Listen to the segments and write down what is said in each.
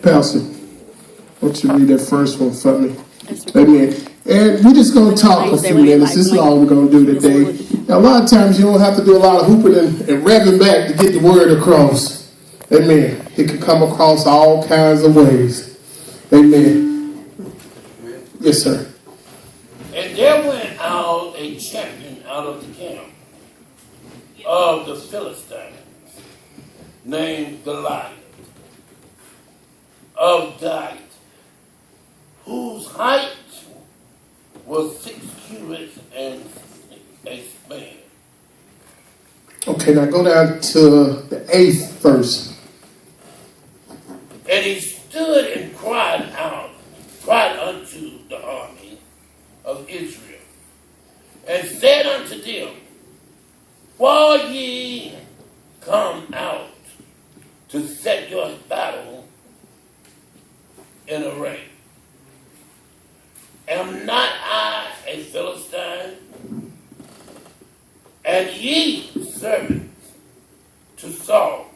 Pastor, why don't you read that first one for me? Amen. And we're just going to talk a few minutes. This is all we're going to do today. Now, a lot of times you don't have to do a lot of hooping and revving back to get the word across. Amen. It can come across all kinds of ways. Amen. Yes, sir. And there went out a champion out of the camp of the Philistines, named Goliath, of Gath, whose height was 6 cubits and a span. Okay, now go down to the 8th verse. And he stood and cried unto the army of Israel, and said unto them, Why are ye come out to set your battle in array? Am not I a Philistine? And ye servants to Saul,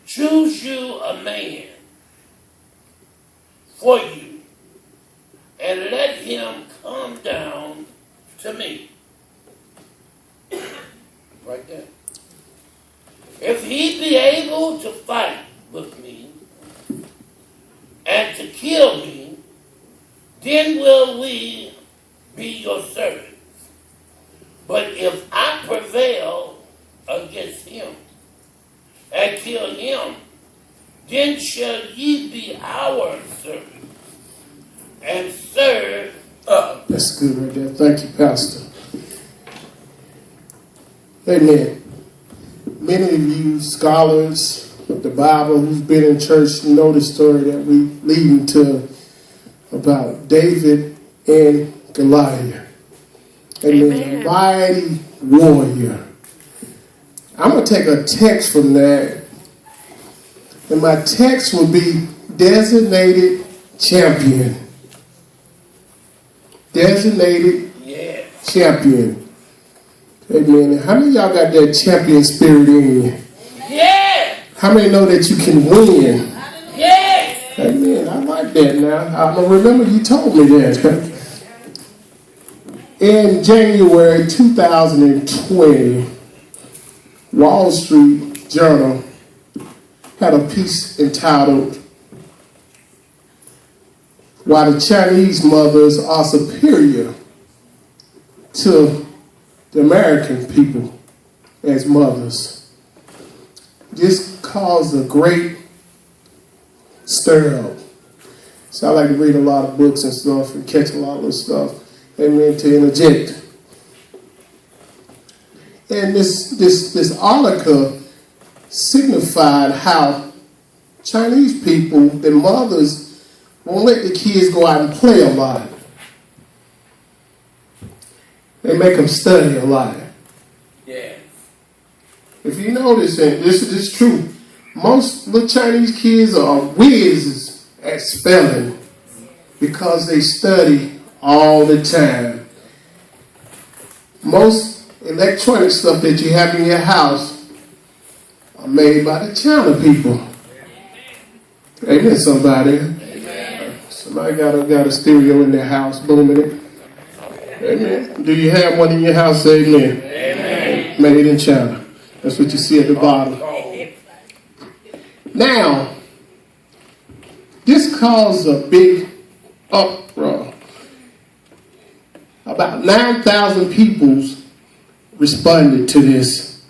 choose you a man for you, and let him come down to me. Right there. If he be able to fight with me and to kill me, then will we be your servants. But if I prevail against him and kill him, then shall ye be our servants and serve us. That's good right there. Thank you, Pastor. Amen. Many of you scholars of the Bible who've been in church know the story that we leading to about David and Goliath. Amen. Mighty warrior. I'm going to take a text from that, and my text will be designated champion. Designated champion. Amen. How many of y'all got that champion spirit in you? Yeah. How many know that you can win? Yes. Amen. I like that now. I remember you told me that. In January 2020, Wall Street Journal had a piece entitled, Why the Chinese Mothers Are Superior to the American people as mothers. This caused a great stir up. So I like to read a lot of books and stuff and catch a lot of this stuff. Amen, to interject. And this article signified how Chinese people, their mothers, won't let the kids go out and play a lot. They make them study a lot. Yeah. If you notice, and this is true, most little Chinese kids are whizzes at spelling because they study all the time. Most electronic stuff that you have in your house are made by the China people. Amen, somebody. Amen. Somebody got a stereo in their house, booming it. Amen. Do you have one in your house? Amen. Amen. Made in China. That's what you see at the bottom. Now, this caused a big uproar. About 9,000 people responded to this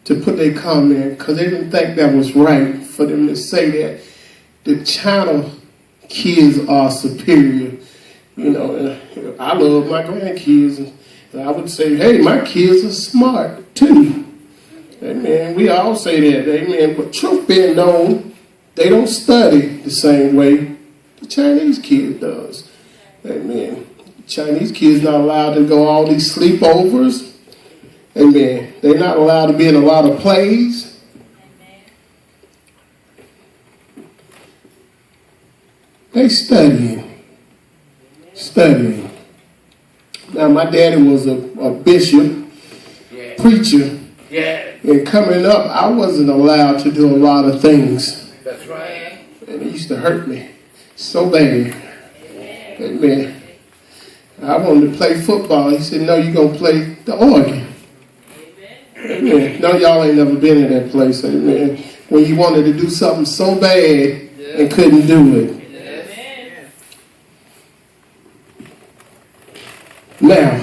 to put their comment because they didn't think that was right for them to say that the China kids are superior. You know, I love my grandkids, and I would say, hey, my kids are smart too. Amen. We all say that, amen. But truth being known, they don't study the same way the Chinese kid does. Amen. Chinese kids not allowed to go all these sleepovers. Amen. They're not allowed to be in a lot of plays. They studying. Now, my daddy was a bishop, preacher. Yeah. And coming up, I wasn't allowed to do a lot of things. That's right. used to hurt me so bad. Amen. I wanted to play football. He said, no, you're going to play the organ. Amen. No, y'all ain't never been in that place. Amen. When you wanted to do something so bad and couldn't do it. Now,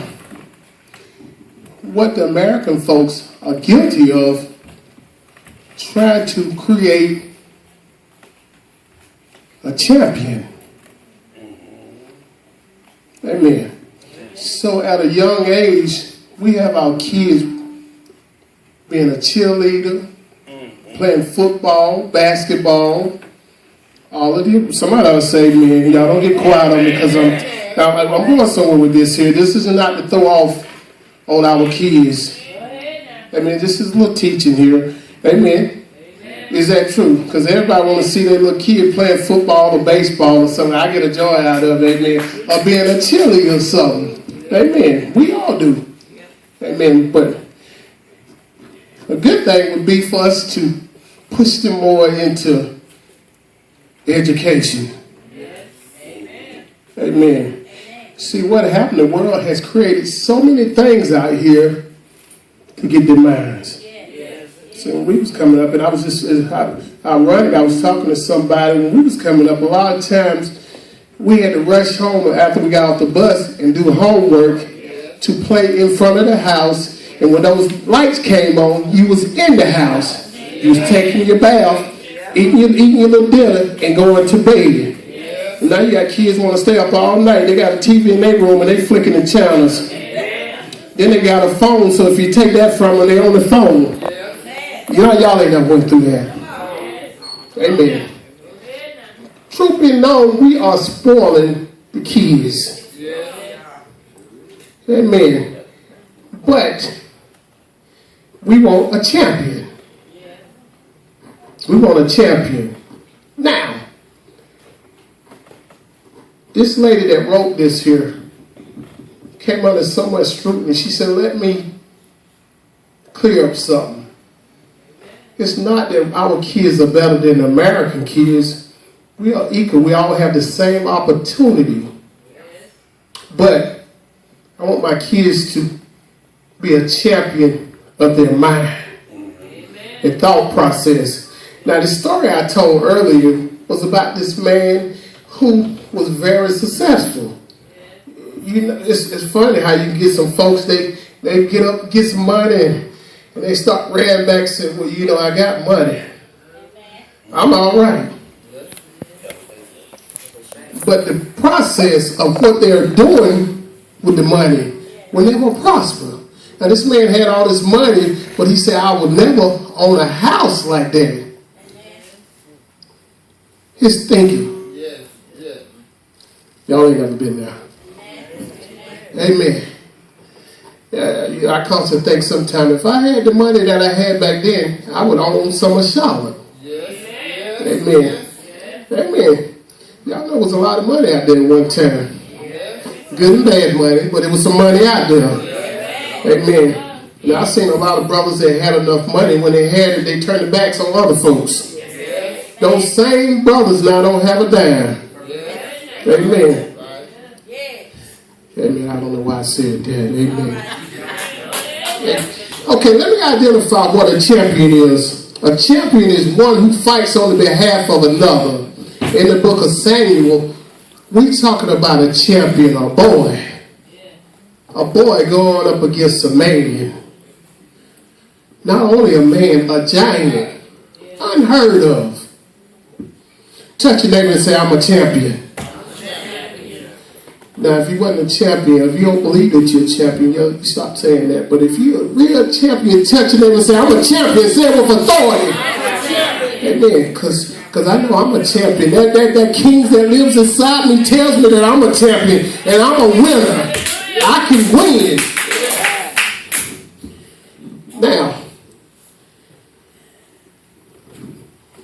what the American folks are guilty of, trying to create a champion. Amen. So at a young age, we have our kids being a cheerleader, playing football, basketball, all of you. Somebody ought to say, man, y'all don't get quiet on me because I'm going somewhere with this here. This is not to throw off on our kids. Amen. This is a little teaching here. Amen. Is that true? Because everybody want to see their little kid playing football or baseball or something. I get a joy out of it, amen. Or being a cheerleader or something. Amen. We all do. Amen. But a good thing would be for us to push them more into education. Amen. See, what happened, the world has created so many things out here to get their minds. So when we was coming up, and I was just ironic, I was talking to somebody, when we was coming up, a lot of times we had to rush home after we got off the bus and do homework to play in front of the house. And when those lights came on, you was in the house. You was taking your bath, eating your little dinner, and going to bed. And now you got kids want to stay up all night. They got a TV in their room and they flicking the channels. Then they got a phone, so if you take that from them, they on the phone. You know, y'all ain't never went through that. Amen. Truth be known, we are spoiling the kids. Amen. But we want a champion. We want a champion. Now, this lady that wrote this here came under so much scrutiny. She said, let me clear up something. It's not that our kids are better than the American kids. We are equal. We all have the same opportunity. But I want my kids to be a champion of their mind and thought process. Now, the story I told earlier was about this man who was very successful. You know, it's funny how you can get some folks, they get up, get some money, and they start ran back and say, well, you know, I got money. I'm all right. But the process of what they're doing with the money will never prosper. Now, this man had all this money, but he said, I would never own a house like that. His thinking. Y'all ain't never been there. Amen. I constantly think sometimes, if I had the money that I had back then, I would own some of Charlotte. Amen. Amen. Y'all know it was a lot of money out there one time. Good and bad money, but it was some money out there. Amen. Now, I've seen a lot of brothers that had enough money. When they had it, they turned their backs on other folks. Those same brothers now don't have a dime. Amen. Amen. I don't know why I said that. Amen. Okay, let me identify what a champion is. A champion is one who fights on the behalf of another. In the book of Samuel, we're talking about a champion, a boy. A boy going up against a man. Not only a man, a giant. Unheard of. Touch your neighbor and say, I'm a champion. Now, if you wasn't a champion, if you don't believe that you're a champion, you stop saying that. But if you're a real champion, touch your neighbor and say, I'm a champion. Say it with authority. Amen. Because I know I'm a champion. That king that lives inside me tells me that I'm a champion. And I'm a winner. I can win. Now,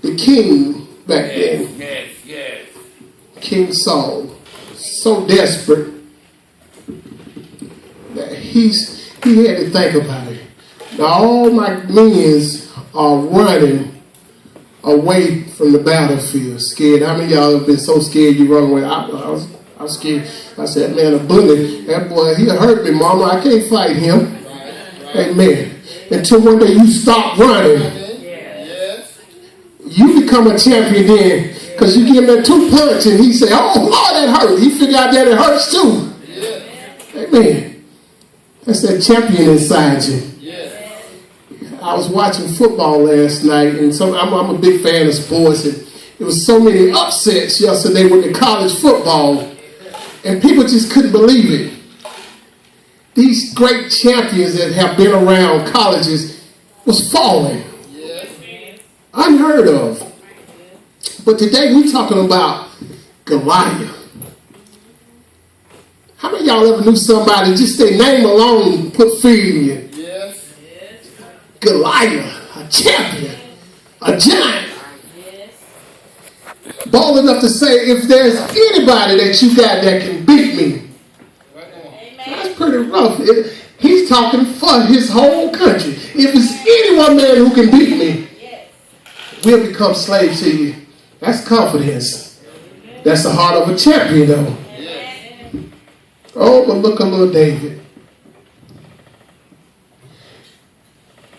the king back then, King Saul, so desperate that he had to think about it. Now all my men are running away from the battlefield, scared. How many of y'all have been so scared you run away? I was scared. I said, man, a bully, that boy, he hurt me, mama. I can't fight him. Amen. Until one day you stop running. You become a champion then. Because you give him that 2 punch and he say, oh, Lord, that hurt. He figure out that it hurts too. Amen. That's that champion inside you. I was watching football last night, and I'm a big fan of sports, and there was so many upsets yesterday with the college football, and people just couldn't believe it. These great champions that have been around colleges was falling. Unheard of. But today we're talking about Goliath. How many of y'all ever knew somebody, just their name alone put fear in you? Goliath, a champion, a giant. Bold enough to say, if there's anybody that you got that can beat me. That's pretty rough. He's talking for his whole country. If it's any one man who can beat me, we'll become slaves to you. That's confidence. That's the heart of a champion, though. Oh, but look at little David.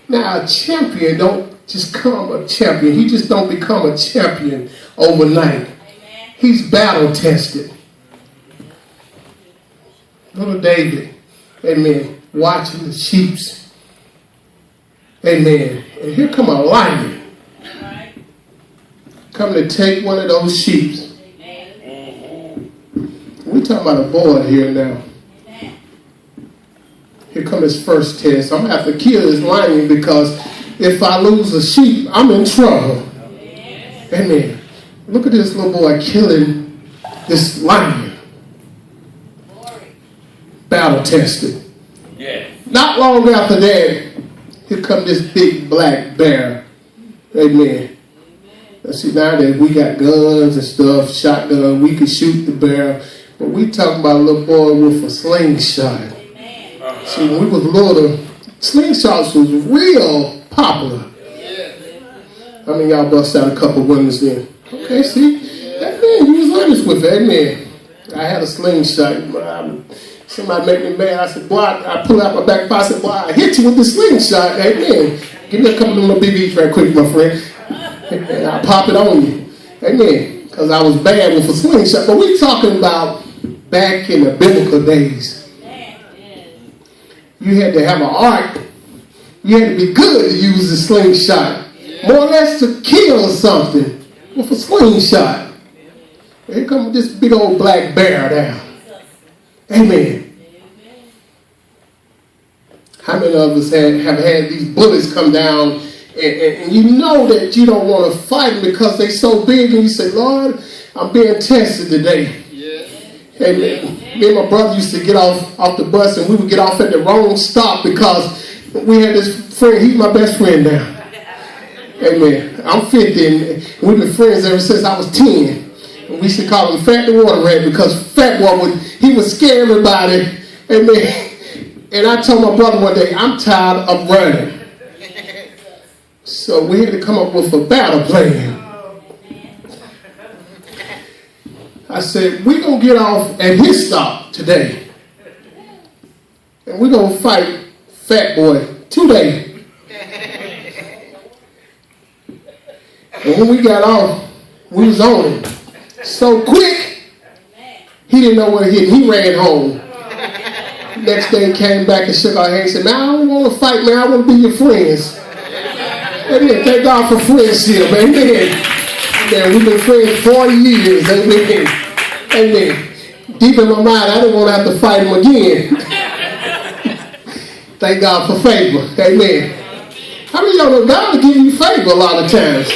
Now, a champion don't just come a champion. He just don't become a champion overnight. He's battle tested. Little David, amen, watching the sheep. Amen. And here come a lion. Coming to take one of those sheep. We're talking about a boy here now. Here comes his first test. I'm going to have to kill this lion because if I lose a sheep, I'm in trouble. Amen. Look at this little boy killing this lion. Battle tested. Not long after that, here comes this big black bear. Amen. Let's see, nowadays we got guns and stuff, shotgun. We can shoot the bear. But we talking about a little boy with a slingshot. See, when we was little, slingshots was real popular. I mean, y'all bust out a couple winners then. Okay, see? That man, you was honest with it. Amen. I had a slingshot. Somebody make me mad. I said, boy, I pull out my back pocket. I said, boy, I hit you with the slingshot. Amen. Give me a couple of little BBs right quick, my friend. And I'll pop it on you. Amen. Because I was bad with a slingshot. But we talking about back in the biblical days. You had to have an art. You had to be good to use the slingshot. More or less to kill something with a slingshot. Here comes this big old black bear down. Amen. How many of us have had these bullets come down and you know that you don't want to fight them because they're so big and you say, Lord, I'm being tested today. Amen. Me and my brother used to get off the bus and we would get off at the wrong stop because we had this friend, he's my best friend now. Amen. I'm 50 and we've been friends ever since I was 10. And we used to call him Fat the Water Rat because Fat Boy he would scare everybody. Amen. And I told my brother one day, I'm tired of running. So we had to come up with a battle plan. I said, we're going to get off at his stop today. And we're going to fight Fat Boy today. And when we got off, we was on him. So quick, he didn't know where to hit. He ran home. Next day, he came back and shook our hands and said, man, I don't want to fight, man. I want to be your friends. Amen. Thank God for friendship. Amen. Man, we've been friends 40 years. Amen. Amen. Deep in my mind, I didn't want to have to fight him again. Thank God for favor. Amen. How many of y'all know God will give you favor a lot of times?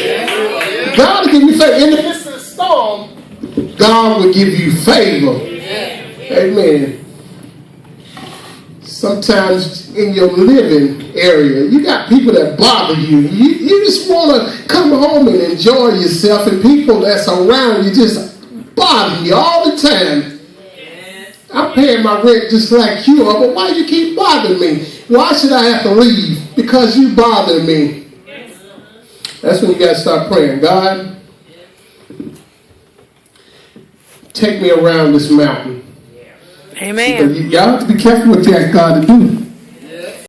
God will give you favor. In the midst of the storm, God will give you favor. Amen. Sometimes in your living area, you got people that bother you. You just want to come home and enjoy yourself, and people that's around you just bother you all the time. I'm paying my rent just like you are, but why you keep bothering me? Why should I have to leave? Because you bother me. That's when you got to start praying. God, take me around this mountain. Amen. Y'all have to be careful what you ask God to do.